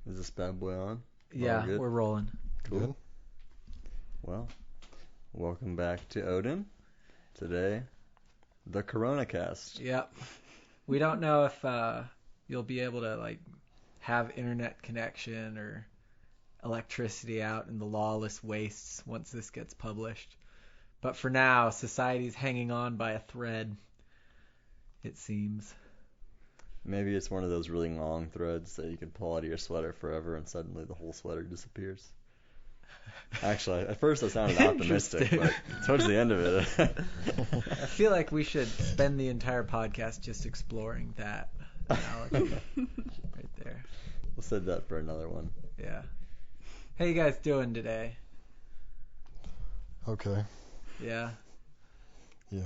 Is this bad boy on? Yeah, good? we're rolling. Cool. Good. Well, welcome back to Odin. Today, the CoronaCast. Yep. We don't know if you'll be able to have internet connection or electricity out in the lawless wastes once this gets published. But for now, society's hanging on by a thread, it seems. Maybe it's one of those really long threads that you can pull out of your sweater forever and suddenly the whole sweater disappears. Actually, at first I sounded optimistic, but towards the end of it... I feel like we should spend the entire podcast just exploring that analogy right there. We'll save that for another one. Yeah. How you guys doing today? Okay. Yeah? Yeah.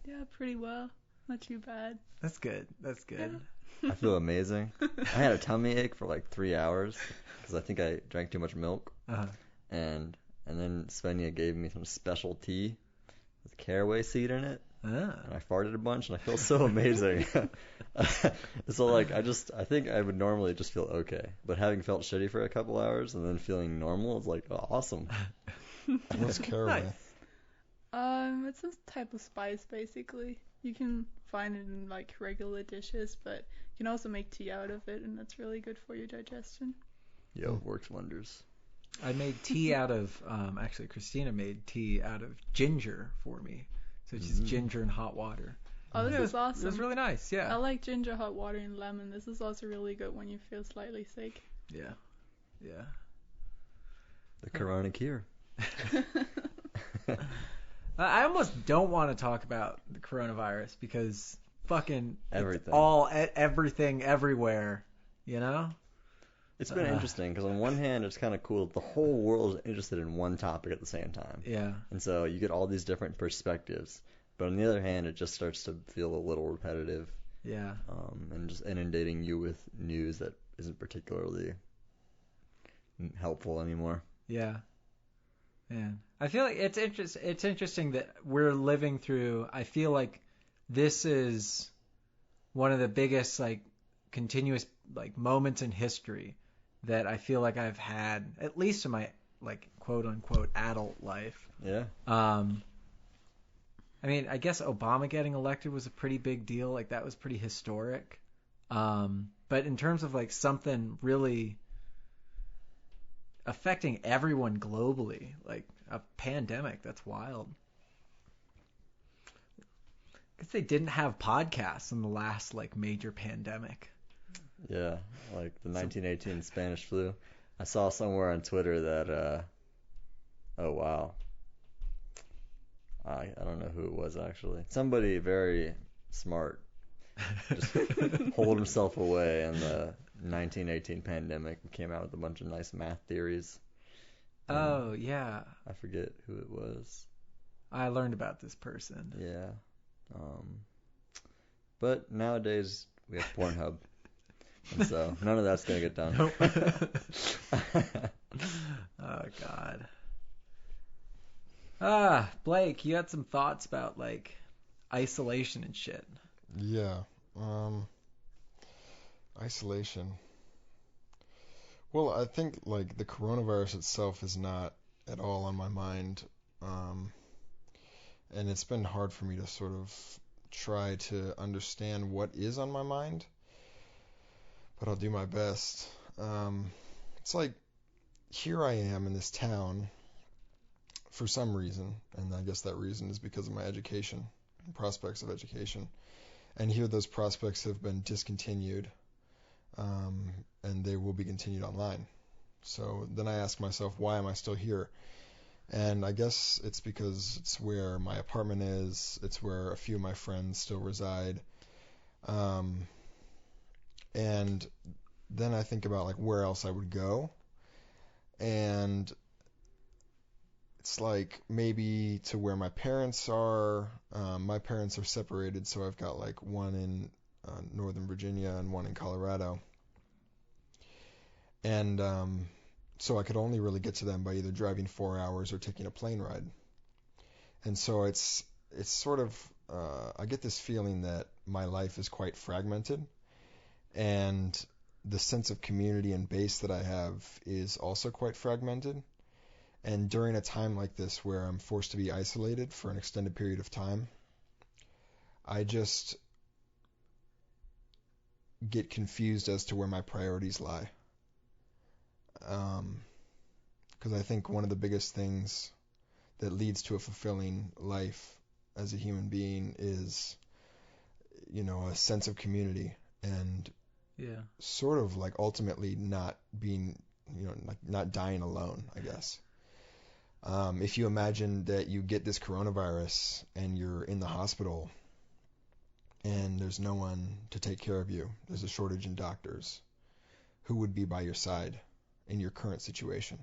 Yeah, pretty well. Not too bad. That's good. That's good. I feel amazing. I had a tummy ache for like 3 hours because I think I drank too much milk. Uh-huh. And then Svenja gave me some special tea with caraway seed in it. Ah. And I farted a bunch, and I feel so amazing. So I think I would normally just feel okay, but having felt shitty for a couple hours and then feeling normal is like, oh, awesome. What's caraway? Nice. It's some type of spice basically. You can find it in like regular dishes, but you can also make tea out of it, and that's really good for your digestion. Yo, it works wonders. I made tea out of, actually Christina made tea out of ginger for me. So it's just ginger and hot water. Oh, this is awesome. It was really nice, yeah. I like ginger, hot water, and lemon. This is also really good when you feel slightly sick. Yeah. Yeah. The Corona cure. I almost don't want to talk about the coronavirus because fucking Everything. Everything everywhere, you know? It's been interesting because on one hand, it's kind of cool that the whole world is interested in one topic at the same time. Yeah. And so you get all these different perspectives. But on the other hand, it just starts to feel a little repetitive. Yeah. And just inundating you with news that isn't particularly helpful anymore. Yeah. Man, I feel like it's interesting that we're living through. I feel like this is one of the biggest continuous moments in history that I feel like I've had, at least in my quote unquote adult life. Yeah. I mean, I guess Obama getting elected was a pretty big deal. Like that was pretty historic. But in terms of something really affecting everyone globally, like a pandemic, that's wild. I guess they didn't have podcasts in the last major pandemic. Yeah, like the 1918 Spanish flu. I saw somewhere on Twitter that oh wow. I don't know who it was actually. Somebody very smart just pulled himself away in the 1918 pandemic and came out with a bunch of nice math theories. Oh, yeah. I forget who it was. I learned about this person. Yeah. But nowadays we have Pornhub. And so none of that's going to get done. Nope. Oh, God. Blake, you had some thoughts about isolation and shit. Yeah. Isolation. Well, I think the coronavirus itself is not at all on my mind. And it's been hard for me to sort of try to understand what is on my mind. But I'll do my best. It's here I am in this town for some reason, and I guess that reason is because of my education and prospects of education. And here those prospects have been discontinued, and they will be continued online. So then I ask myself, why am I still here? And I guess it's because it's where my apartment is, it's where a few of my friends still reside. And then I think about where else I would go, and it's maybe to where my parents are. My parents are separated, so I've got one in Northern Virginia and one in Colorado, and so I could only really get to them by either driving 4 hours or taking a plane ride. And so it's sort of I get this feeling that my life is quite fragmented. And the sense of community and base that I have is also quite fragmented. And during a time like this where I'm forced to be isolated for an extended period of time, I just get confused as to where my priorities lie. Because I think one of the biggest things that leads to a fulfilling life as a human being is, a sense of community and sort of like ultimately not being, like not dying alone, I guess. If you imagine that you get this coronavirus and you're in the hospital and there's no one to take care of you, there's a shortage in doctors, who would be by your side in your current situation?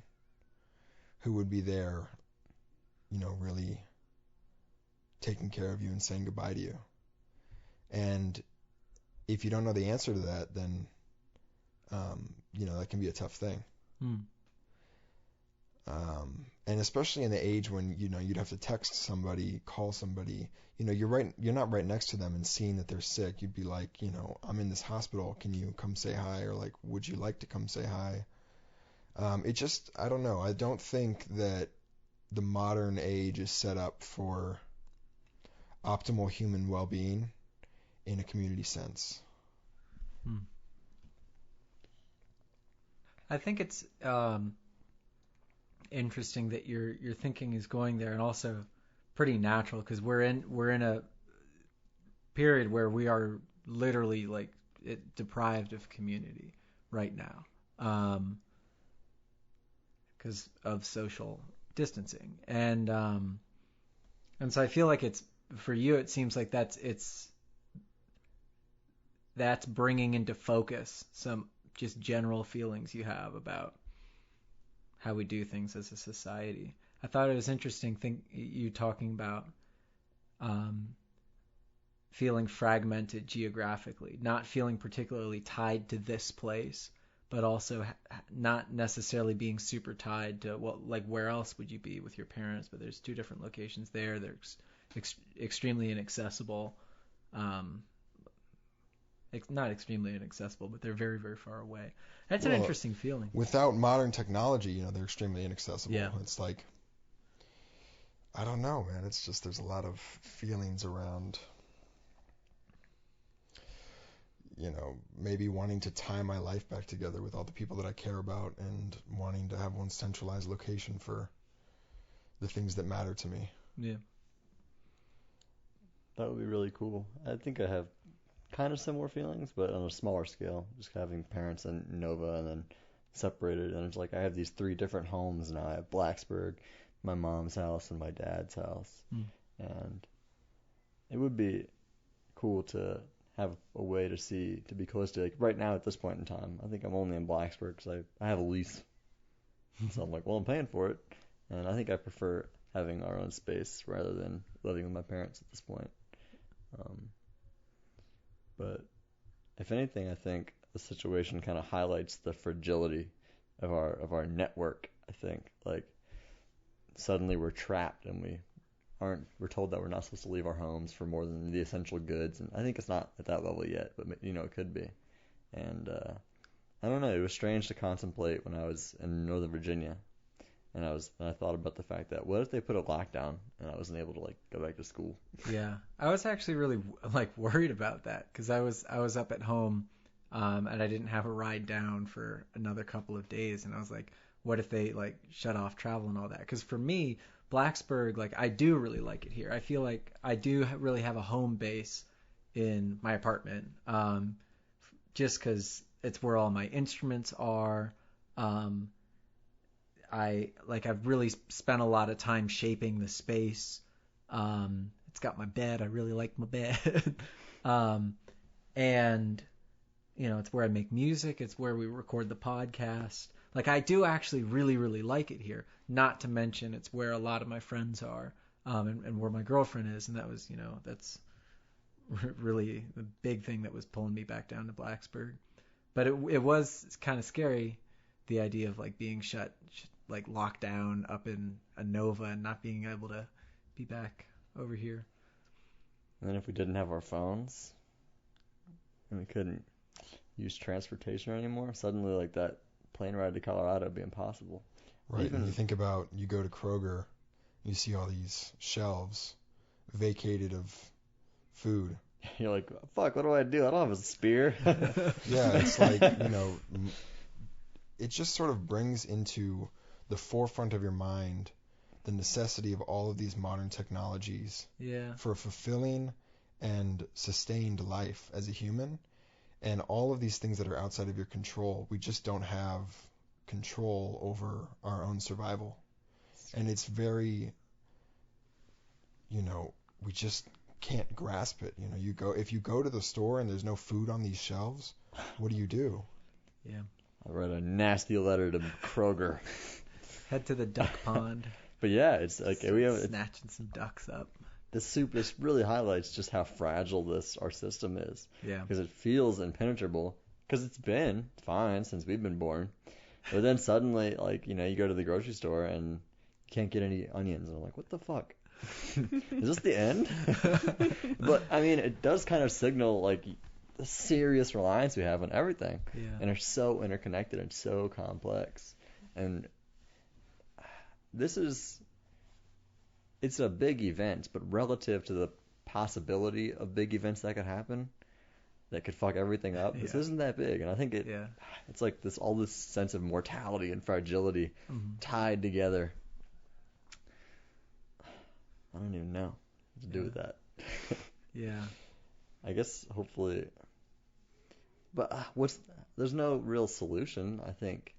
Who would be there, really taking care of you and saying goodbye to you? And if you don't know the answer to that, then, that can be a tough thing. And especially in the age when, you'd have to text somebody, call somebody, you're not right next to them and seeing that they're sick. You'd be like, I'm in this hospital. Can you come say hi? Or like, would you like to come say hi? I don't know. I don't think that the modern age is set up for optimal human well-being in a community sense. I think it's interesting that your thinking is going there, and also pretty natural, because we're in a period where we are literally like deprived of community right now, because of social distancing, and so I feel like it's, for you, it seems like that's bringing into focus some just general feelings you have about how we do things as a society. I thought it was interesting you talking about feeling fragmented geographically, not feeling particularly tied to this place, but also not necessarily being super tied to where else would you be with your parents? But there's two different locations there. They're extremely inaccessible. Not extremely inaccessible, but they're very, very far away. That's an interesting feeling. Without modern technology, they're extremely inaccessible. Yeah. It's like, I don't know, man. It's just, there's a lot of feelings around, maybe wanting to tie my life back together with all the people that I care about and wanting to have one centralized location for the things that matter to me. Yeah. That would be really cool. I think I have kind of similar feelings, but on a smaller scale. Just having parents in Nova and then separated, and it's like I have these 3 different homes now. I have Blacksburg, my mom's house, and my dad's house. And it would be cool to have a way to be close to, like, right now at this point in time. I think I'm only in Blacksburg because I have a lease. So I'm like, well, I'm paying for it. And I think I prefer having our own space rather than living with my parents at this point. But if anything, I think the situation kind of highlights the fragility of our network. I think, like, suddenly we're trapped and we're told that we're not supposed to leave our homes for more than the essential goods, and I think it's not at that level yet, but it could be. And I don't know, it was strange to contemplate when I was in Northern Virginia, and I thought about the fact that what if they put a lockdown and I wasn't able to, like, go back to school? Yeah, I was actually really, like, worried about that, because I was up at home, and I didn't have a ride down for another couple of days, and I was like, what if they, like, shut off travel and all that? Because for me, Blacksburg, like, I do really like it here. I feel like I do really have a home base in my apartment, just because it's where all my instruments are. I've really spent a lot of time shaping the space. It's got my bed. I really like my bed. And, it's where I make music. It's where we record the podcast. Like, I do actually really, really like it here. Not to mention it's where a lot of my friends are, and where my girlfriend is. And that was, that's really the big thing that was pulling me back down to Blacksburg. But it was kind of scary, the idea of, like, being like, locked down up in a Nova and not being able to be back over here. And then if we didn't have our phones, and we couldn't use transportation anymore, suddenly like that plane ride to Colorado would be impossible. Right. Even And you think about, you go to Kroger, you see all these shelves vacated of food. you're like, fuck, what do I do? I don't have a spear. Yeah, it's like, it just sort of brings into the forefront of your mind the necessity of all of these modern technologies Yeah. for a fulfilling and sustained life as a human. And all of these things that are outside of your control, we just don't have control over our own survival. And it's very, we just can't grasp it. If you go to the store and there's no food on these shelves, what do you do? Yeah. I wrote a nasty letter to Kroger. Head to the duck pond. But yeah, it's like snatching some ducks up. This really highlights just how fragile our system is. Yeah. Because it feels impenetrable. Because it's been fine since we've been born. But then suddenly, like, you go to the grocery store and you can't get any onions. And I'm like, what the fuck? Is this the end? But, I mean, it does kind of signal, like, the serious reliance we have on everything. Yeah. And are so interconnected and so complex. And it's a big event, but relative to the possibility of big events that could happen, that could fuck everything up, this isn't that big. And I think it's like all this sense of mortality and fragility tied together. I don't even know what to do with that. Yeah. I guess hopefully, but there's no real solution, I think.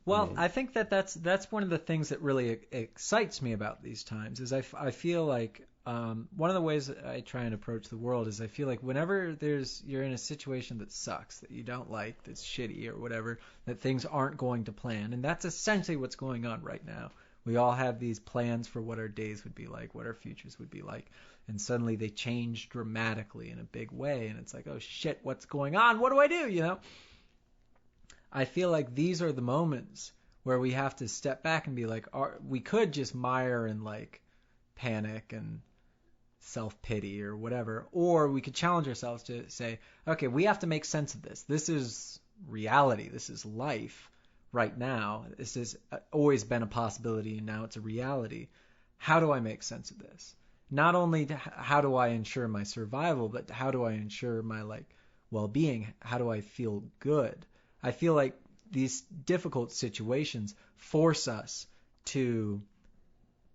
Well, I think that's one of the things that really excites me about these times is I feel like one of the ways that I try and approach the world is I feel like whenever you're in a situation that sucks, that you don't like, that's shitty or whatever, that things aren't going to plan, and that's essentially what's going on right now. We all have these plans for what our days would be like, what our futures would be like, and suddenly they change dramatically in a big way, and it's like, oh shit, what's going on? What do I do? I feel like these are the moments where we have to step back and be like, we could just mire in like panic and self-pity or whatever, or we could challenge ourselves to say, okay, we have to make sense of this. This is reality. This is life right now. This has always been a possibility, and now it's a reality. How do I make sense of this? Not only how do I ensure my survival, but how do I ensure my well-being? How do I feel good? I feel like these difficult situations force us to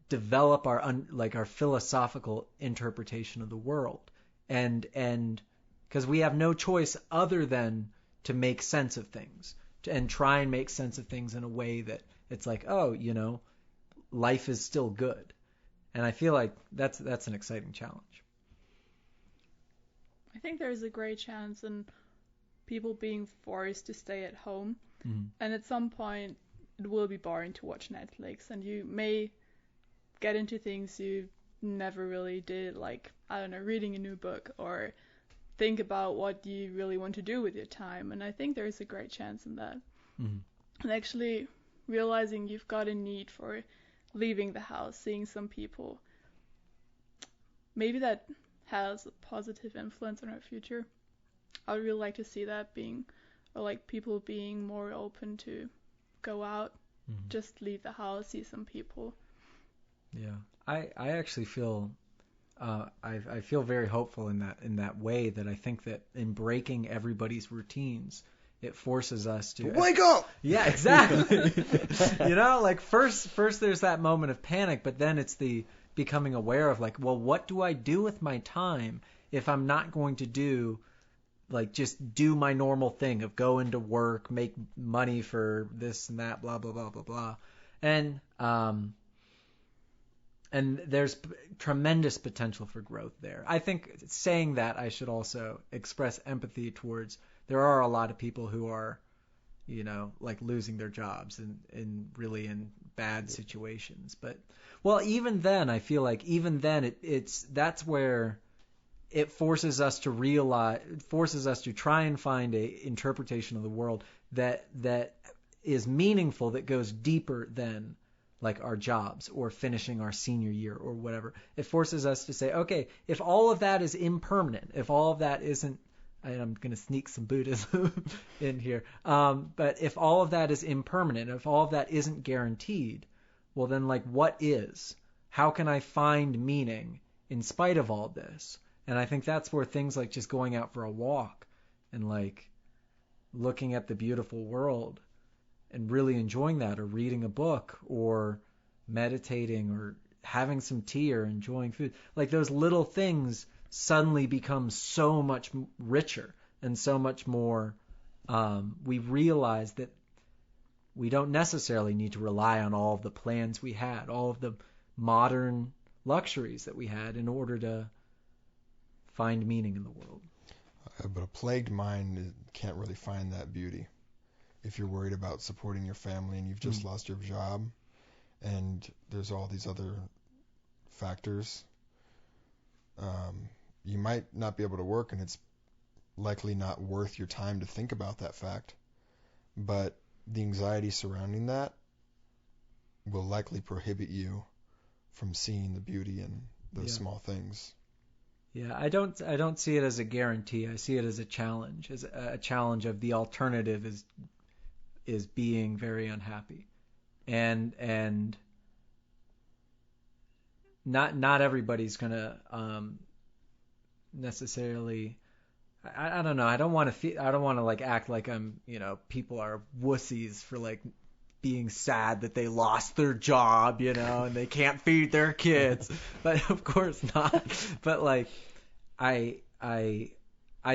develop our philosophical interpretation of the world, and because we have no choice other than to make sense of things and try and make sense of things in a way that it's like, oh, life is still good, and I feel like that's an exciting challenge. I think there's a great chance in people being forced to stay at home, and at some point it will be boring to watch Netflix, and you may get into things you never really did, like, I don't know, reading a new book or think about what you really want to do with your time. And I think there's a great chance in that. And actually realizing you've got a need for leaving the house, seeing some people, maybe that has a positive influence on our future. I would really like to see that people being more open to go out, just leave the house, see some people. Yeah, I actually feel I feel very hopeful in that way, that I think that in breaking everybody's routines, it forces us to wake up. Yeah, exactly. First there's that moment of panic, but then it's the becoming aware of what do I do with my time if I'm not going to just do my normal thing of go into work, make money for this and that, blah blah blah blah blah, and there's tremendous potential for growth there. I think saying that, I should also express empathy towards, there are a lot of people who are, losing their jobs and really in bad situations. But, well, even then, I feel like that's where it forces us to try and find a interpretation of the world that is meaningful, that goes deeper than our jobs or finishing our senior year or whatever. It forces us to say, okay, if all of that is impermanent, if all of that isn't and I'm going to sneak some Buddhism in here. But if all of that is impermanent, if all of that isn't guaranteed, well then, like, what is? How can I find meaning in spite of all this? And I think that's where things like just going out for a walk and like looking at the beautiful world and really enjoying that, or reading a book, or meditating, or having some tea, or enjoying food, like those little things suddenly become so much richer and so much more. We realize that we don't necessarily need to rely on all of the plans we had, all of the modern luxuries that we had in order to find meaning in the world. But a plagued mind can't really find that beauty. If you're worried about supporting your family and you've just lost your job and there's all these other factors, you might not be able to work, and it's likely not worth your time to think about that fact. But the anxiety surrounding that will likely prohibit you from seeing the beauty in those small things. Yeah, I don't see it as a guarantee. I see it as a challenge of the alternative is being very unhappy, and not everybody's gonna necessarily. I don't know. I don't want to like act like I'm, people are wussies for like being sad that they lost their job, and they can't feed their kids. But of course not. But like, I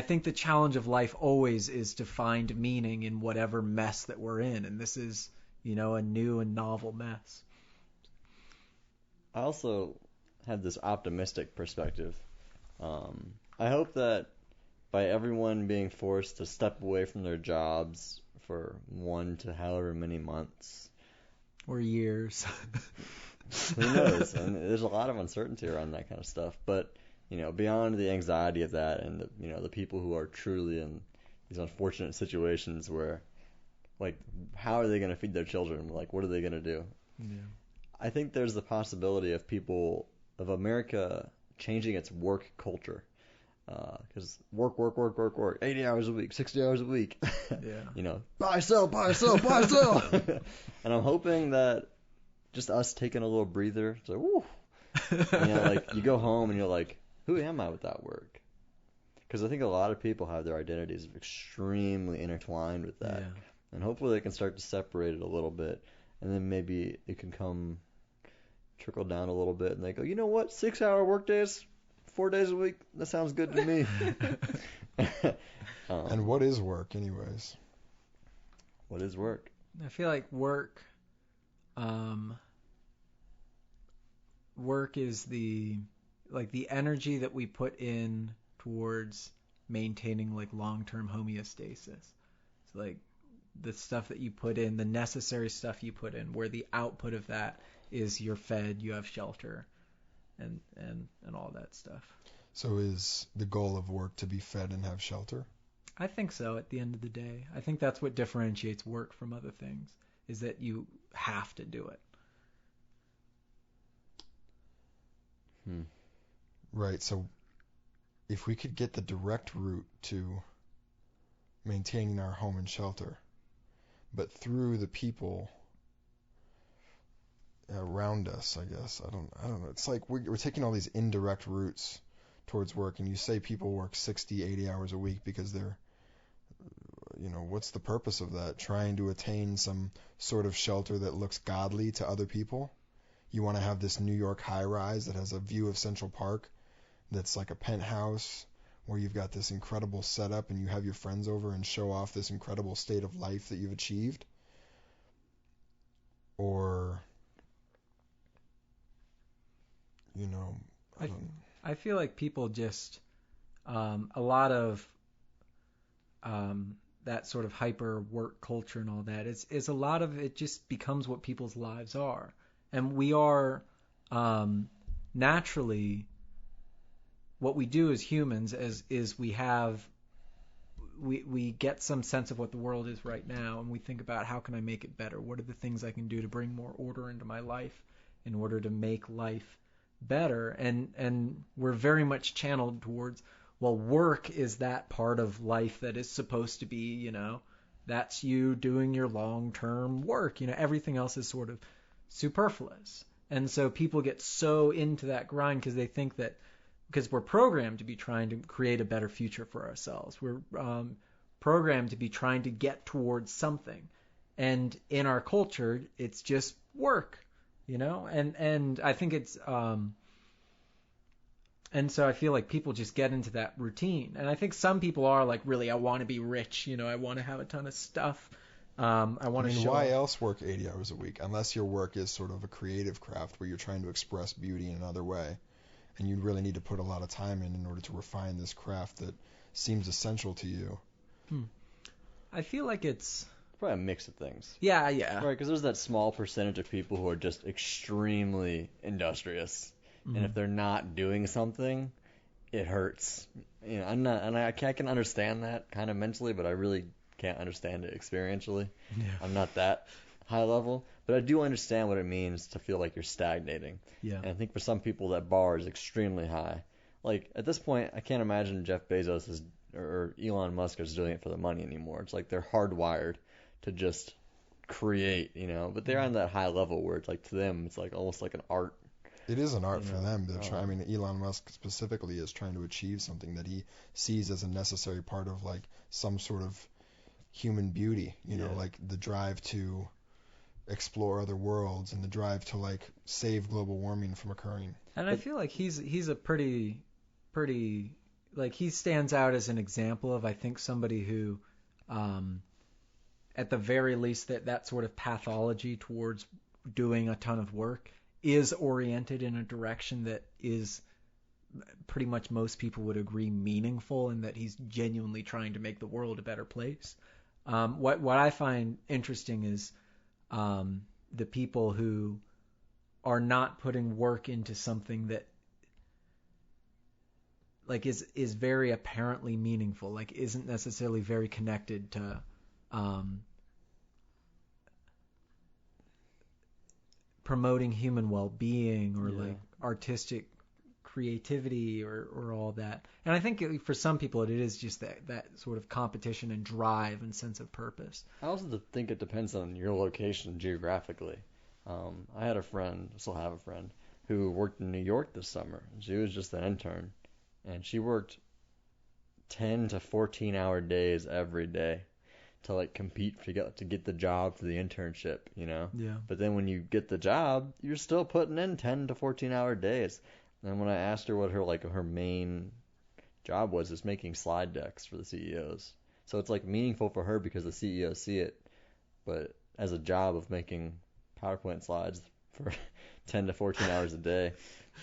think the challenge of life always is to find meaning in whatever mess that we're in, and this is, a new and novel mess. I also have this optimistic perspective. I hope that by everyone being forced to step away from their jobs for 1 to however many months or years, who knows? And there's a lot of uncertainty around that kind of stuff. But beyond the anxiety of that, and the people who are truly in these unfortunate situations where, like, how are they going to feed their children? Like, what are they going to do? Yeah. I think there's the possibility of America changing its work culture. Because work, 80 hours a week, 60 hours a week. Yeah. Buy, sell. And I'm hoping that just us taking a little breather, it's like, woo. Like, you go home and you're like, who am I without work? Because I think a lot of people have their identities extremely intertwined with that. Yeah. And hopefully they can start to separate it a little bit. And then maybe it can trickle down a little bit. And they go, you know what? 6-hour work days, 4 days a week, that sounds good to me. And what is work, anyways? What is work? I feel like work is the energy that we put in towards maintaining like long-term homeostasis. So like the stuff that you put in, the necessary stuff you put in, where the output of that is you're fed, you have shelter, and all that stuff. So is the goal of work to be fed and have shelter? I think so, at the end of the day. I think that's what differentiates work from other things, is that you have to do it. Right, so if we could get the direct route to maintaining our home and shelter, but through the people around us, I guess. I don't know. It's like we're taking all these indirect routes towards work, and you say people work 60, 80 hours a week because they're, what's the purpose of that? Trying to attain some sort of shelter that looks godly to other people? You want to have this New York high-rise that has a view of Central Park that's like a penthouse where you've got this incredible setup and you have your friends over and show off this incredible state of life that you've achieved? Or, I feel like people just, a lot of that sort of hyper work culture and all that, is a lot of it just becomes what people's lives are. And we are naturally, what we do as humans is we get some sense of what the world is right now, and we think about how can I make it better? What are the things I can do to bring more order into my life in order to make life better? And we're very much channeled towards well, work is that part of life that is supposed to be, that's you doing your long-term work. Everything else is sort of superfluous. And so people get so into that grind because they think that because we're programmed to be trying to create a better future for ourselves. We're programmed to be trying to get towards something. And in our culture, it's just work, and I think it's and so I feel like people just get into that routine. And I think some people are like, really, I want to be rich, I want to have a ton of stuff. I want to show. Why else work 80 hours a week unless your work is sort of a creative craft where you're trying to express beauty in another way, and you really need to put a lot of time in order to refine this craft that seems essential to you. I feel like it's probably a mix of things. Yeah. Right, because there's that small percentage of people who are just extremely industrious, and if they're not doing something, it hurts. I can understand that kind of mentally, but I really can't understand it experientially. Yeah. I'm not that high level, but I do understand what it means to feel like you're stagnating. Yeah. And I think for some people that bar is extremely high. Like at this point, I can't imagine Jeff Bezos or Elon Musk is doing it for the money anymore. It's like they're hardwired to just create, but they're on that high level where it's like to them it's like almost like an art. It is an art for them. Elon Musk specifically is trying to achieve something that he sees as a necessary part of like some sort of human beauty, like the drive to explore other worlds and the drive to like save global warming from occurring. And I feel like he's a pretty like he stands out as an example of, I think, somebody who at the very least that sort of pathology towards doing a ton of work is oriented in a direction that is pretty much most people would agree meaningful, and that he's genuinely trying to make the world a better place. What I find interesting is the people who are not putting work into something that like is very apparently meaningful, like isn't necessarily very connected to promoting human well-being or like artistic creativity or all that. And I think for some people it is just that sort of competition and drive and sense of purpose. I also think it depends on your location geographically. I had a friend, still have a friend, who worked in New York this summer. She was just an intern, and she worked 10 to 14-hour days every day to like compete to get the job for the internship, Yeah. But then when you get the job, you're still putting in 10 to 14-hour days. And when I asked her what her main job was, it's making slide decks for the CEOs. So it's like meaningful for her because the CEOs see it, but as a job of making PowerPoint slides for 10 to 14 hours a day,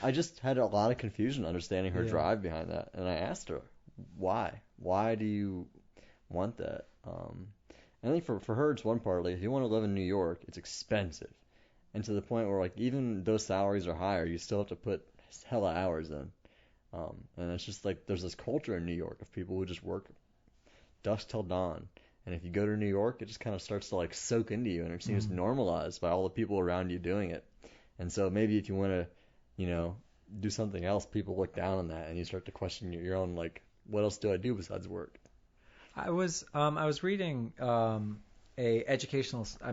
I just had a lot of confusion understanding her drive behind that. And I asked her, why? Why do you want that? I think for her, it's one part. Like, if you want to live in New York, it's expensive. And to the point where, like, even those salaries are higher, you still have to put hella hours in. And it's just like there's this culture in New York of people who just work dusk till dawn. And if you go to New York, it just kind of starts to like soak into you, and it seems normalized by all the people around you doing it. And so maybe if you want to, do something else, people look down on that, and you start to question your own, like, what else do I do besides work? I was reading I'm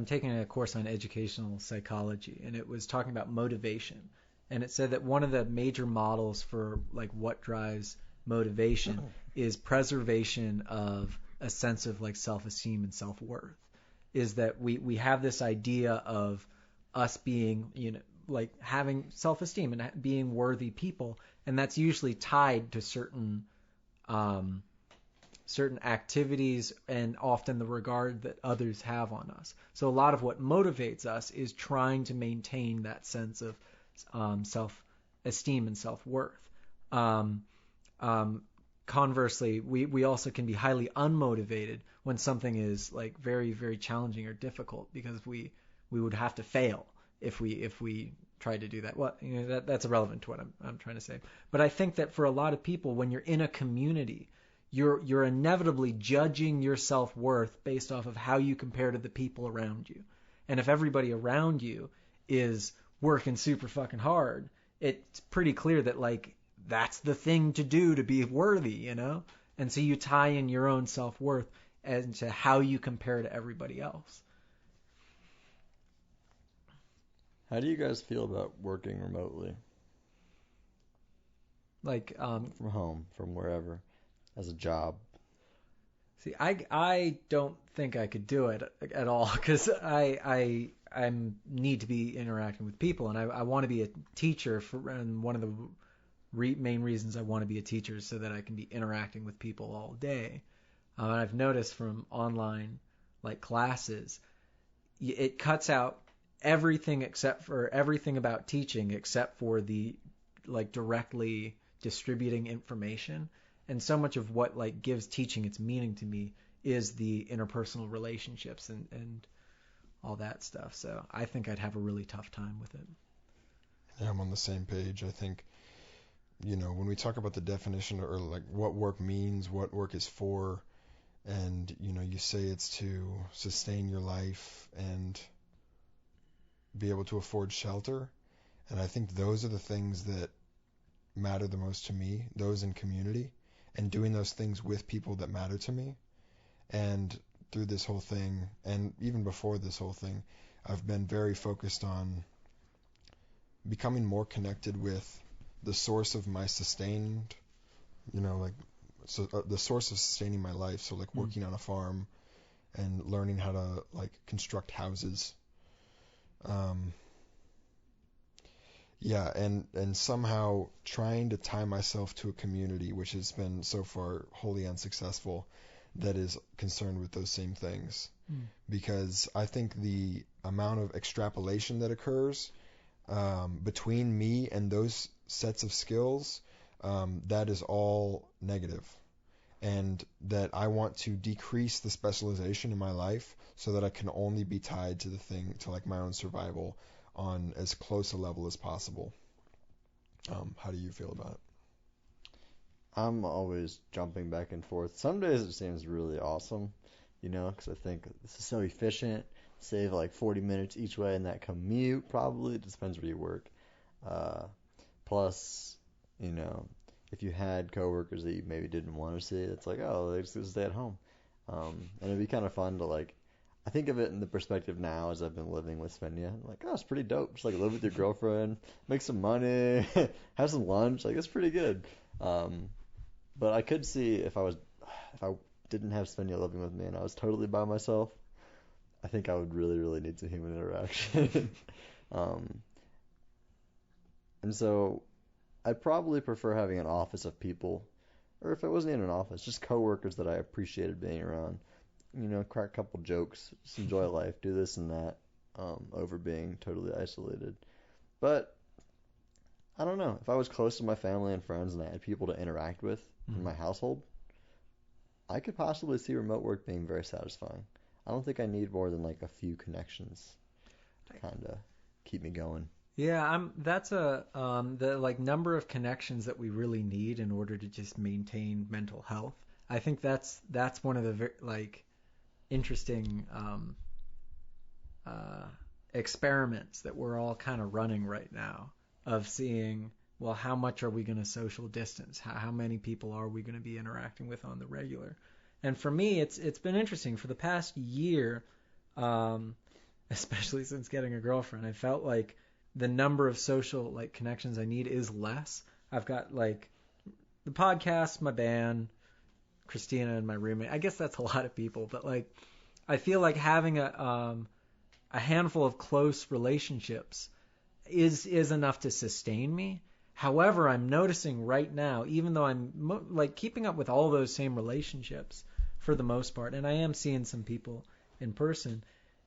taking a course on educational psychology, and it was talking about motivation. And it said that one of the major models for like what drives motivation is preservation of a sense of like self-esteem and self-worth. Is that we have this idea of us being, like having self-esteem and being worthy people, and that's usually tied to certain activities and often the regard that others have on us. So a lot of what motivates us is trying to maintain that sense of self-esteem and self-worth. Conversely, we also can be highly unmotivated when something is like very, very challenging or difficult, because we would have to fail if we tried to do that. Well, that's irrelevant to what I'm trying to say. But I think that for a lot of people, when you're in a community, you're inevitably judging your self-worth based off of how you compare to the people around you. And if everybody around you is working super fucking hard, it's pretty clear that like that's the thing to do to be worthy, you know? And so you tie in your own self-worth as to how you compare to everybody else. How do you guys feel about working remotely? Like, from home, from wherever, as a job? see, I don't think I could do it at all because I need to be interacting with people, and I want to be a teacher and one of the main reasons I want to be a teacher is so that I can be interacting with people all day. And I've noticed from online like classes, it cuts out everything about teaching except for the like directly distributing information. And so much of what like gives teaching its meaning to me is the interpersonal relationships and all that stuff. So I think I'd have a really tough time with it. Yeah, I'm on the same page. I think, when we talk about the definition or like what work means, what work is for, and, you say it's to sustain your life and be able to afford shelter. And I think those are the things that matter the most to me, those in community, and doing those things with people that matter to me. And through this whole thing, and even before this whole thing, I've been very focused on becoming more connected with the source of my sustained, the source of sustaining my life. So like working on a farm and learning how to like construct houses. Yeah, and somehow trying to tie myself to a community, which has been so far wholly unsuccessful, that is concerned with those same things. Because I think the amount of extrapolation that occurs between me and those sets of skills, that is all negative. And that I want to decrease the specialization in my life so that I can only be tied to to like my own survival on as close a level as possible. How do you feel about it? I'm always jumping back and forth. Some days it seems really awesome, because I think this is so efficient. Save like 40 minutes each way in that commute, probably. It depends where you work. Plus, if you had coworkers that you maybe didn't want to see, it's like, oh, they just stay at home. And it'd be kind of fun to like, I think of it in the perspective now as I've been living with Svenja. I'm like, oh, it's pretty dope. Just like live with your girlfriend, make some money, have some lunch. Like, it's pretty good. But I could see if I didn't have Svenja living with me and I was totally by myself, I think I would really, really need some human interaction. And so I'd probably prefer having an office of people, or if it wasn't in an office, just coworkers that I appreciated being around. Crack a couple jokes, just enjoy life, do this and that, over being totally isolated. But I don't know. If I was close to my family and friends and I had people to interact with in my household, I could possibly see remote work being very satisfying. I don't think I need more than like a few connections to kind of keep me going. Yeah, that's the like number of connections that we really need in order to just maintain mental health. I think that's one of the like interesting experiments that we're all kind of running right now of seeing, well, how much are we going to social distance? How many people are we going to be interacting with on the regular? And for me, it's been interesting for the past year, especially since getting a girlfriend. I felt like the number of social like connections I need is less. I've got like the podcast, my band, Christina, and my roommate. I guess that's a lot of people, but like I feel like having a handful of close relationships is enough to sustain me. However, I'm noticing right now, even though I'm like keeping up with all those same relationships for the most part, and I am seeing some people in person,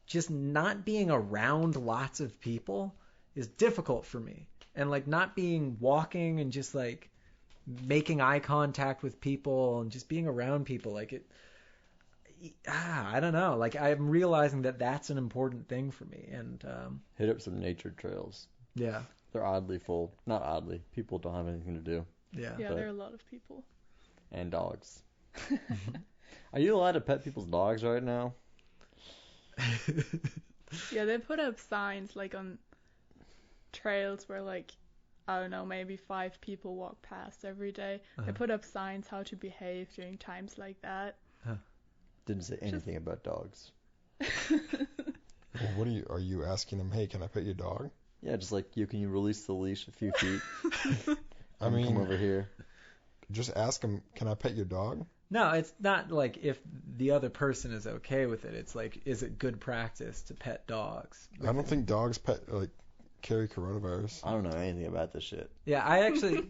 just not being around lots of people is difficult for me. And like not being walking and just like making eye contact with people and just being around people, like it, I don't know. Like I'm realizing that that's an important thing for me. And hit up some nature trails. Yeah. They're oddly full. Not oddly. People don't have anything to do. Yeah. Yeah, there are a lot of people. And dogs. Are you allowed to pet people's dogs right now? Yeah, they put up signs like on trails where like I don't know, maybe 5 people walk past every day. They put up signs how to behave during times like that. Didn't say anything about dogs. Well, what are you asking him? Hey, can I pet your dog? Yeah, just like can you release the leash a few feet? I mean, come over here. Just ask him, can I pet your dog? No, it's not like if the other person is okay with it. It's like, is it good practice to pet dogs? I don't think dogs carry coronavirus. I don't know anything about this shit. Yeah, I actually,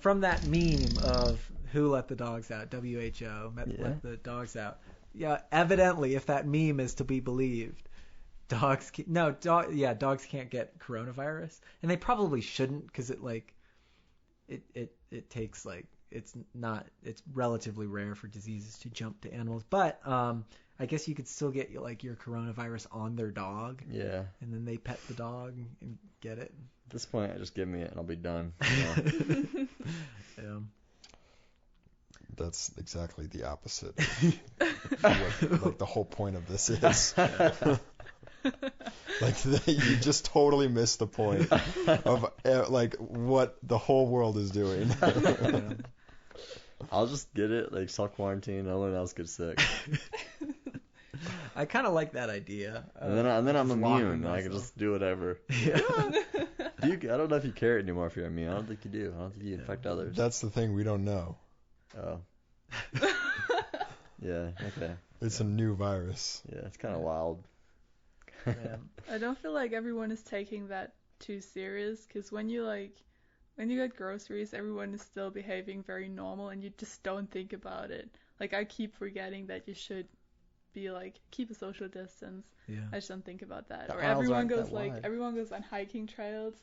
from that meme of who let the dogs out, WHO, let the dogs out. Yeah, evidently, if that meme is to be believed, dogs can't get coronavirus, and they probably shouldn't because it takes it's relatively rare for diseases to jump to animals, but I guess you could still get your coronavirus on their dog. Yeah. And then they pet the dog and get it. At this point, just give me it and I'll be done. Yeah. That's exactly the opposite of what the whole point of this is. You just totally missed the point of what the whole world is doing. I'll just get it, self-quarantine, no one else gets sick. I kind of like that idea. And then I'm immune. I can just do whatever. Yeah. I don't know if you care anymore if you're immune. I don't think you do. I don't think you infect others. That's the thing, we don't know. Oh. Yeah, okay. It's a new virus. Yeah, it's kind of wild. I don't feel like everyone is taking that too serious, because when you get groceries, everyone is still behaving very normal and you just don't think about it. I keep forgetting that you should be keep a social distance. Yeah. I just don't think about that. The Or aisles everyone aren't goes that wide. everyone goes on hiking trails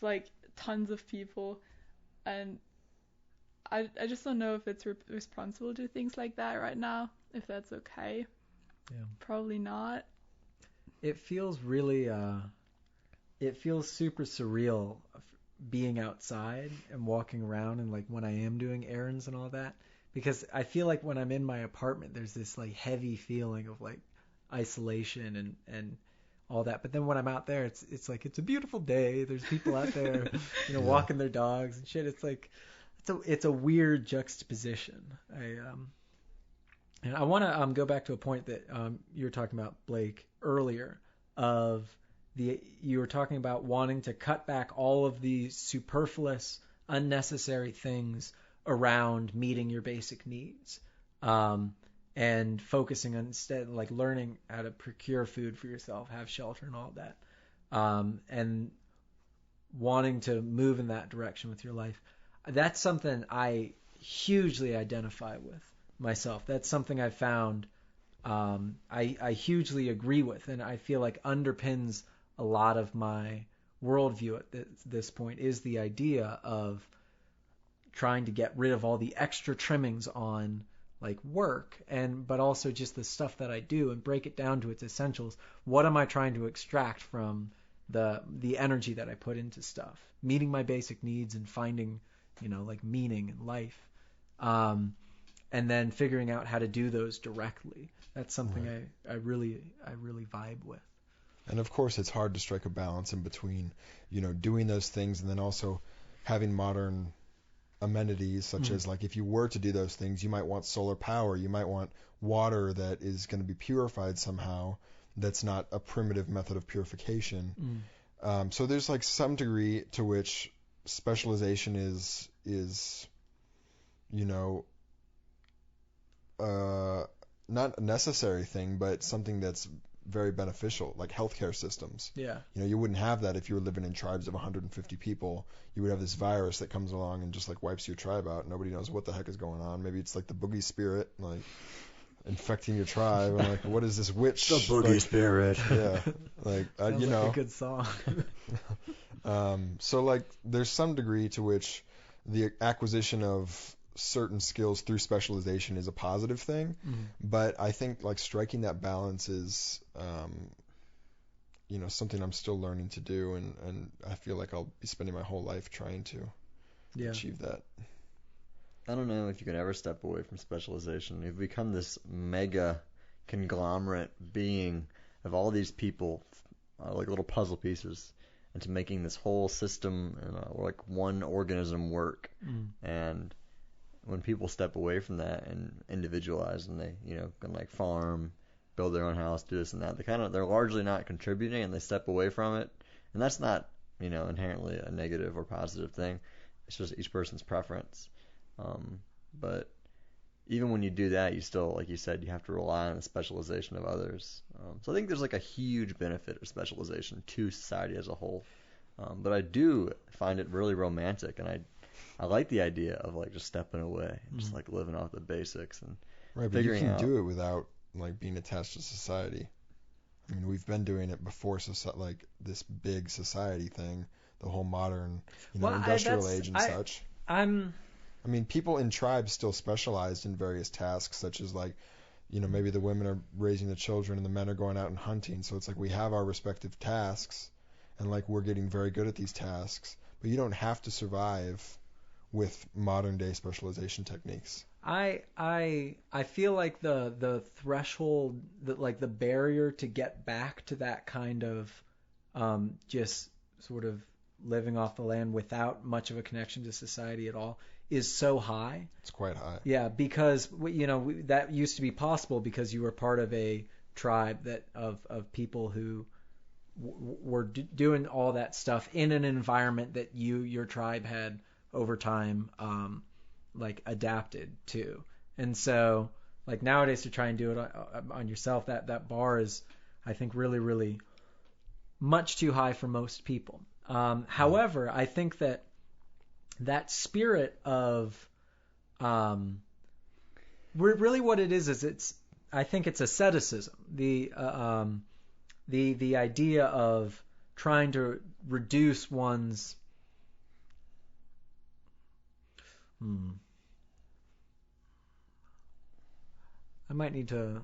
with tons of people, and I just don't know if it's responsible to do things like that right now. If that's okay. Yeah. Probably not. It feels really it feels super surreal being outside and walking around, and when I am doing errands and all that, because I feel like when I'm in my apartment there's this heavy feeling of isolation and all that, but then when I'm out there it's it's a beautiful day, there's people out there walking their dogs and shit. It's a weird juxtaposition. And I want to go back to a point that you were talking about, Blake, earlier, you were talking about wanting to cut back all of the superfluous, unnecessary things around meeting your basic needs, and focusing on instead learning how to procure food for yourself, have shelter and all that, and wanting to move in that direction with your life. That's something I hugely identify with myself. That's something I found I hugely agree with, and I feel underpins a lot of my worldview at this point, is the idea of trying to get rid of all the extra trimmings on work, but also just the stuff that I do, and break it down to its essentials. What am I trying to extract from the energy that I put into stuff? Meeting my basic needs and finding meaning in life. And then figuring out how to do those directly. That's something right. I really vibe with. And of course, it's hard to strike a balance in between, doing those things and then also having modern amenities, such as if you were to do those things, you might want solar power, you might want water that is going to be purified somehow. That's not a primitive method of purification. So there's some degree to which specialization is not a necessary thing, but something that's very beneficial, like healthcare systems. Yeah. You wouldn't have that if you were living in tribes of 150 people. You would have this virus that comes along and just wipes your tribe out. Nobody knows what the heck is going on. Maybe it's the boogie spirit, infecting your tribe. And what is this witch? The boogie spirit. Yeah. Sounds like a good song. So there's some degree to which the acquisition of certain skills through specialization is a positive thing, but I think striking that balance is something I'm still learning to do, and I feel like I'll be spending my whole life trying to achieve that. I don't know if you can ever step away from specialization. You've become this mega conglomerate being of all these people, like little puzzle pieces, into making this whole system and like one organism work. And when people step away from that and individualize, and they can like farm, build their own house, do this and that, they're largely not contributing, and they step away from it. And that's not inherently a negative or positive thing. It's just each person's preference. But even when you do that, you still, like you said, you have to rely on the specialization of others. So I think there's like a huge benefit of specialization to society as a whole. But I do find it really romantic, and I like the idea of like just stepping away and just like living off the basics and right. But you can do it without like being attached to society. I mean, we've been doing it before, like this big society thing, the whole modern, industrial age and such. I mean, people in tribes still specialized in various tasks, such as like, maybe the women are raising the children and the men are going out and hunting. So it's like we have our respective tasks, and like we're getting very good at these tasks. But you don't have to survive with modern day specialization techniques. I feel like the threshold, the barrier to get back to that kind of just sort of living off the land without much of a connection to society at all is so high. It's quite high. Yeah, because that used to be possible because you were part of a tribe of people who were doing all that stuff in an environment that your tribe had over time like adapted to. And so like nowadays to try and do it on yourself, that bar is, I think, really, really much too high for most people. However, I think that spirit of really what it is I think it's asceticism. The idea of trying to reduce one's I might need to.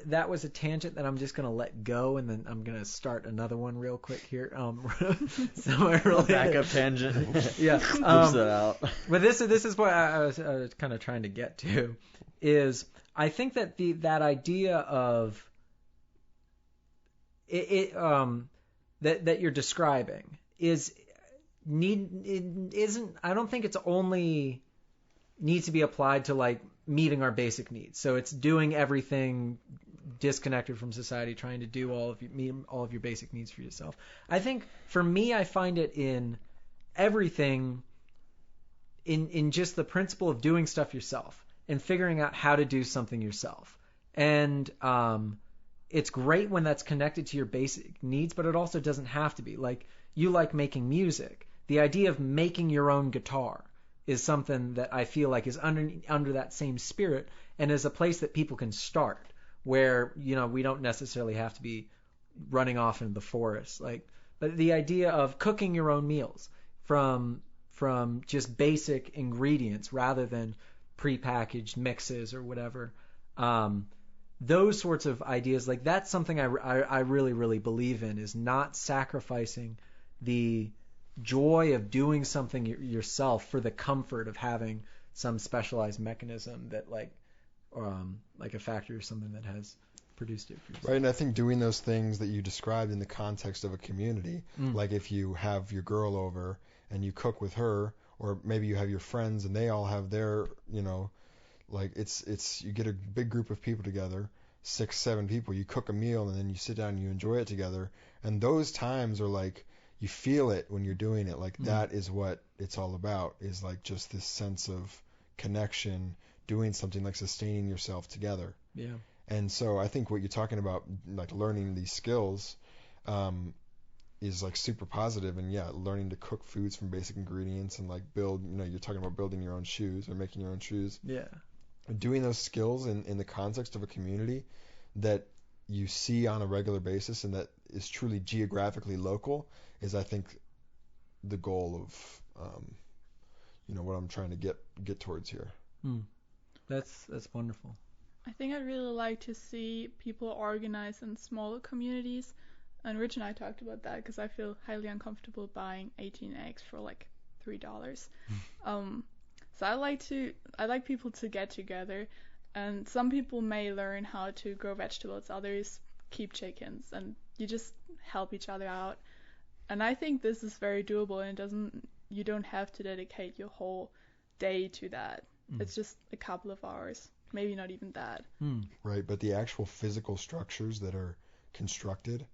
That was a tangent that I'm just gonna let go, and then I'm gonna start another one real quick here. Somewhere related. Backup tangent. Yeah. Push that out. But this is what I was kind of trying to get to, is I think that that idea of that you're describing isn't. I don't think it's only needs to be applied to like meeting our basic needs. So it's doing everything disconnected from society, trying to meet all of your basic needs for yourself. I think for me, I find it in everything, in just the principle of doing stuff yourself and figuring out how to do something yourself. And it's great when that's connected to your basic needs, but it also doesn't have to be. Like, you like making music. The idea of making your own guitar is something that I feel like is under that same spirit, and is a place that people can start, where we don't necessarily have to be running off into the forest. But the idea of cooking your own meals from just basic ingredients rather than prepackaged mixes or whatever, those sorts of ideas, like that's something I really, really believe in, is not sacrificing the joy of doing something yourself for the comfort of having some specialized mechanism that like a factory or something that has produced it for yourself. Right, and I think doing those things that you described in the context of a community, like if you have your girl over and you cook with her, or maybe you have your friends and they all have their, like it's you get a big group of people together, 6-7 people, you cook a meal and then you sit down and you enjoy it together, and those times are like, you feel it when you're doing it. Like that is what it's all about, is like just this sense of connection, doing something, like sustaining yourself together. Yeah. And so I think what you're talking about, like learning these skills, is like super positive. And yeah, learning to cook foods from basic ingredients and like build, you're talking about building your own shoes or making your own shoes. Yeah. Doing those skills in the context of a community that you see on a regular basis and that is truly geographically local is, I think, the goal of what I'm trying to get towards here. That's wonderful. I think I'd really like to see people organize in smaller communities, and Rich and I talked about that because I feel highly uncomfortable buying 18 eggs for like $3. So I like people to get together, and some people may learn how to grow vegetables, others keep chickens, and you just help each other out. And I think this is very doable, and you don't have to dedicate your whole day to that. It's just a couple of hours, maybe not even that. Right, but the actual physical structures that are constructed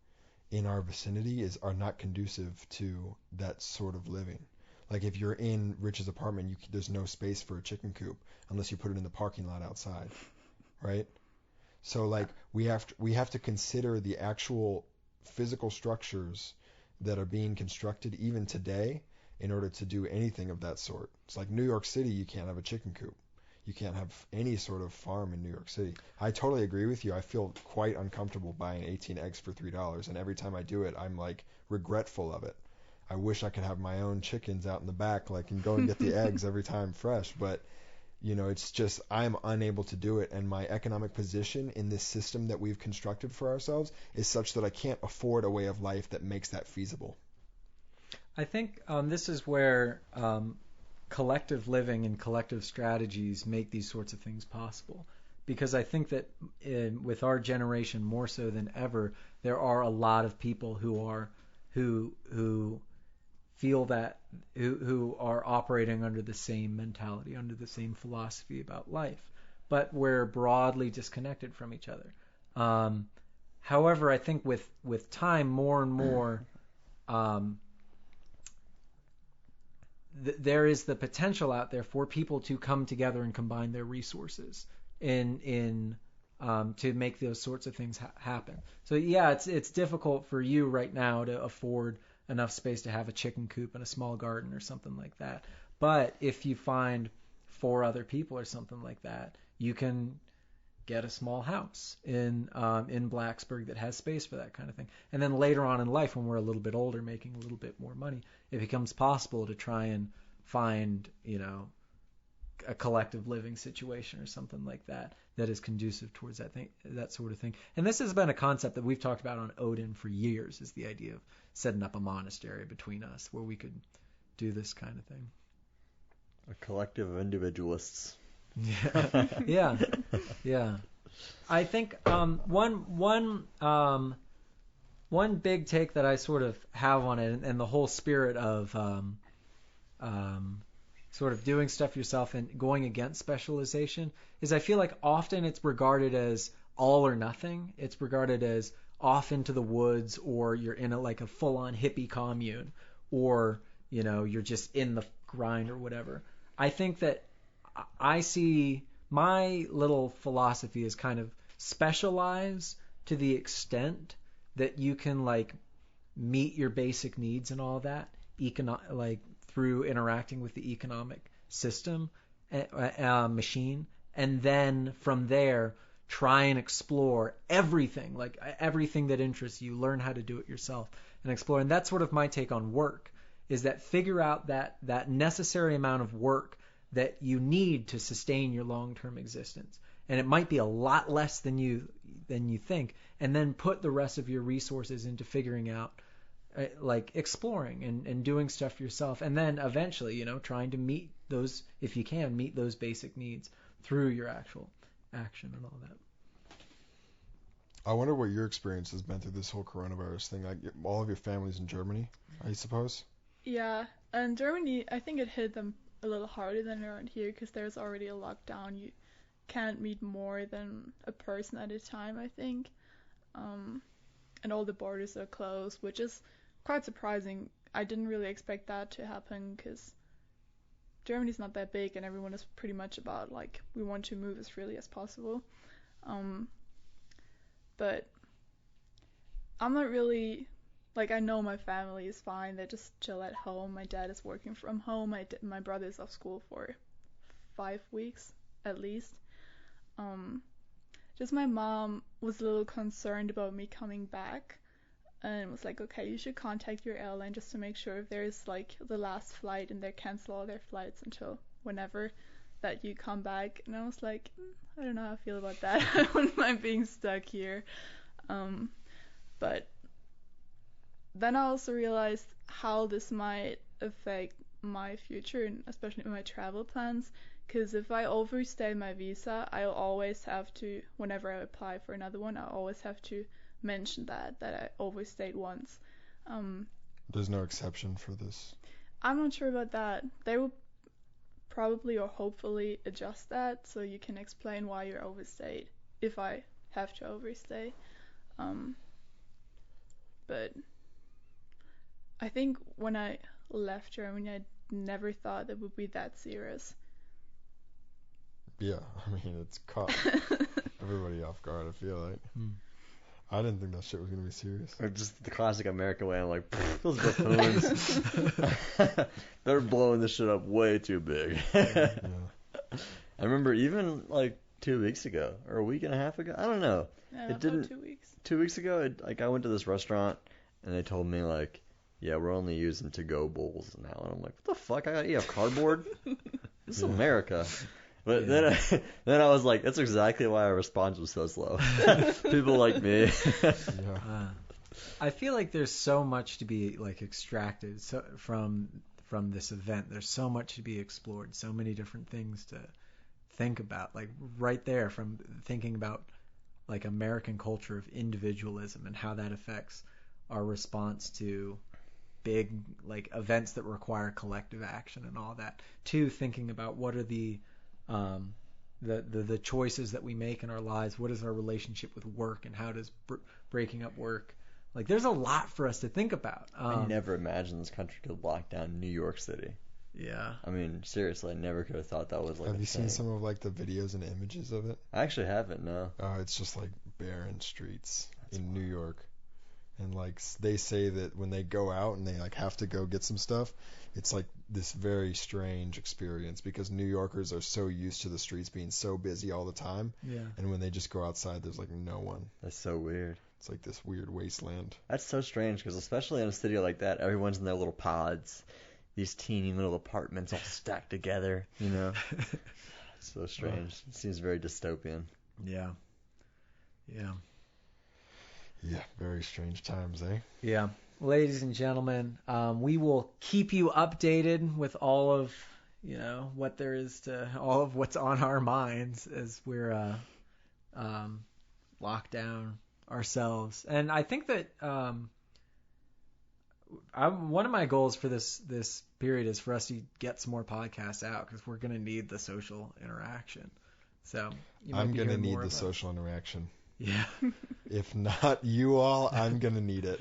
in our vicinity are not conducive to that sort of living. Like if you're in Rich's apartment, there's no space for a chicken coop unless you put it in the parking lot outside, right? So like we have to consider the actual physical structures that are being constructed even today in order to do anything of that sort. It's like New York City, you can't have a chicken coop. You can't have any sort of farm in New York City. I totally agree with you. I feel quite uncomfortable buying 18 eggs for $3, and every time I do it, I'm like regretful of it. I wish I could have my own chickens out in the back, like, and go and get the eggs every time fresh, but it's just I'm unable to do it, and my economic position in this system that we've constructed for ourselves is such that I can't afford a way of life that makes that feasible. I think this is where collective living and collective strategies make these sorts of things possible. Because I think that with our generation more so than ever, there are a lot of people who feel that who are operating under the same mentality, under the same philosophy about life, but we're broadly disconnected from each other. However, I think with time, more and more, there is the potential out there for people to come together and combine their resources to make those sorts of things happen. So yeah, it's difficult for you right now to afford enough space to have a chicken coop and a small garden or something like that. But if you find 4 other people or something like that, you can get a small house in Blacksburg that has space for that kind of thing. And then later on in life, when we're a little bit older, making a little bit more money, it becomes possible to try and find, a collective living situation or something like that is conducive towards that sort of thing. And this has been a concept that we've talked about on Odin for years, is the idea of setting up a monastery between us where we could do this kind of thing. A collective of individualists. Yeah. I think one big take that I sort of have on it, and the whole spirit of sort of doing stuff yourself and going against specialization, is I feel like often it's regarded as all or nothing. It's regarded as off into the woods, or you're in a full-on hippie commune, or you're just in the grind or whatever. I think that I see my little philosophy is kind of specialize to the extent that you can meet your basic needs and all that through interacting with the economic system machine, and then from there try and explore everything that interests you, learn how to do it yourself and explore. And that's sort of my take on work, is that figure out that necessary amount of work that you need to sustain your long-term existence. And it might be a lot less than you think, and then put the rest of your resources into figuring out, exploring and doing stuff yourself, and then eventually, trying to meet those, if you can, meet those basic needs through your actual action and all that. I wonder what your experience has been through this whole coronavirus thing. Like, all of your family's in Germany, I suppose? Yeah, and Germany, I think it hit them a little harder than around here, because there's already a lockdown. You can't meet more than a person at a time, I think. And all the borders are closed, which is quite surprising. I didn't really expect that to happen, because Germany's not that big, and everyone is pretty much about, we want to move as freely as possible. But I'm not really, I know my family is fine. They just chill at home. My dad is working from home. My brother is off school for 5 weeks, at least. Just my mom was a little concerned about me coming back, and was like, okay, you should contact your airline just to make sure if there's the last flight and they cancel all their flights until whenever that you come back. And I was like, I don't know how I feel about that. I wouldn't mind being stuck here. But then I also realized how this might affect my future, and especially my travel plans, Because if I overstay my visa, I'll always have to, whenever I apply for another one, I'll always have to mention that I overstayed once. There's no exception for this. I'm not sure about that. They will probably or hopefully adjust that so you can explain why you're overstayed if I have to overstay. But I think when I left Germany, I never thought it would be that serious. Yeah, I mean, it's caught everybody off guard, I feel like. I didn't think that shit was going to be serious. Or just the classic American way. I'm like, those buffoons. They're blowing this shit up way too big. Yeah. I remember even like 2 weeks ago, or a week and a half ago. I don't know. Yeah, It didn't- 2 weeks. 2 weeks ago, I went to this restaurant and they told me like, yeah, we're only using to-go bowls now. And I'm like, what the fuck? I gotta eat off cardboard? This is America. But then I was like, that's exactly why our response was so slow. People like me. Yeah. I feel like there's so much to be like extracted from this event. There's so much to be explored, so many different things to think about. Like right there, from thinking about like American culture of individualism and how that affects our response to big like events that require collective action and all that, to thinking about what are the choices that we make in our lives. What is our relationship with work, and how does breaking up work? Like, there's a lot for us to think about. I never imagined this country could lock down New York City. Yeah. I mean, seriously, I never could have thought that was like. Have a you seen thing. some of like the videos and images of it? I actually haven't. No. It's just like barren streets in New York. And like they say that when they go out and they like have to go get some stuff, it's like this very strange experience because New Yorkers are so used to the streets being so busy all the time. Yeah. And when they just go outside, there's like no one. That's so weird. It's like this weird wasteland. That's so strange because especially in a city like that, everyone's in their little pods, these teeny little apartments all stacked together. You know. It's so strange. It seems very dystopian. Yeah. Yeah. Yeah, very strange times, eh? Yeah. Ladies and gentlemen, we will keep you updated with all of, what there is to, all of what's on our minds as we're locked down ourselves. And I think that one of my goals for this period is for us to get some more podcasts out because we're going to need the social interaction. So I'm going to need the social interaction. Yeah. If not you all, I'm going to need it.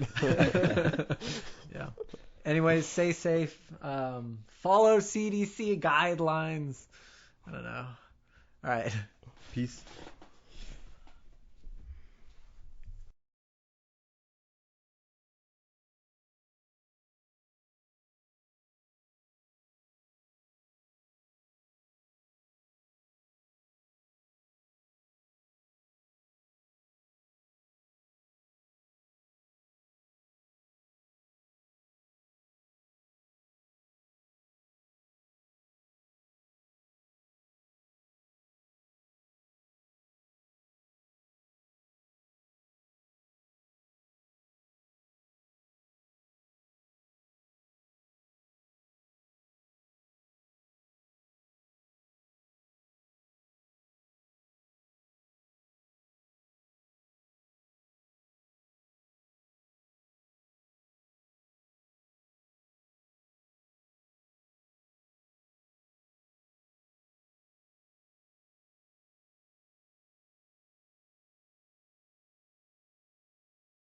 Yeah. Anyways, stay safe. Follow CDC guidelines. I don't know. All right. Peace.